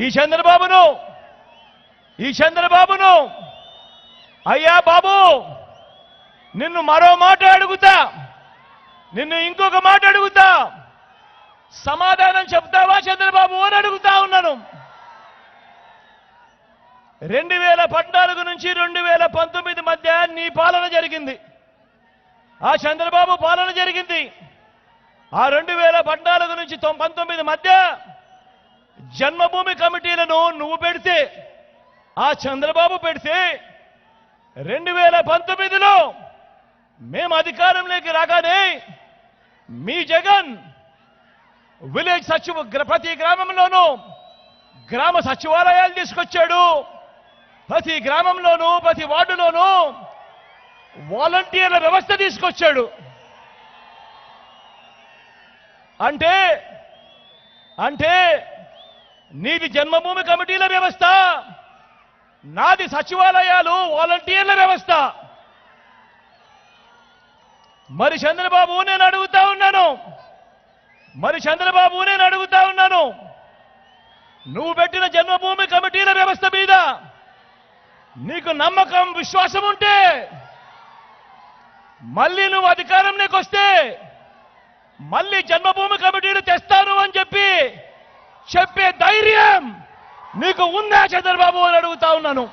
ఈ చంద్రబాబును అయ్యా బాబు, నిన్ను మరో మాట అడుగుతా, నిన్ను ఇంకొక మాట అడుగుతా, సమాధానం చెప్తావా చంద్రబాబు అని అడుగుతా ఉన్నాను. 2014 నుంచి 2019 మధ్య నీ పాలన జరిగింది, ఆ చంద్రబాబు పాలన జరిగింది. ఆ 2014 నుంచి 19 మధ్య జన్మభూమి కమిటీలను నువ్వు పెడితే, ఆ చంద్రబాబు పెడితే, 2019లో మేము అధికారంలోకి రాగానే మీ జగన్ విలేజ్ ప్రతి గ్రామంలోనూ గ్రామ సచివాలయాలు తీసుకొచ్చాడు. ప్రతి గ్రామంలోనూ ప్రతి వార్డులోనూ వాలంటీర్ల వ్యవస్థ తీసుకొచ్చాడు. అంటే నీది జన్మభూమి కమిటీల వ్యవస్థ, నాది సచివాలయాలు వాలంటీర్ల వ్యవస్థ. మరి చంద్రబాబు నేను అడుగుతా ఉన్నాను, నువ్వు పెట్టిన జన్మభూమి కమిటీల వ్యవస్థ మీద నీకు నమ్మకం విశ్వాసం ఉంటే, మళ్ళీ నువ్వు అధికారంలోకి వస్తే మళ్ళీ జన్మభూమి కమిటీలు తెస్తాను అని చెప్పే ధైర్యం నీకు ఉందా చంద్రబాబు అని అడుగుతా ఉన్నాను.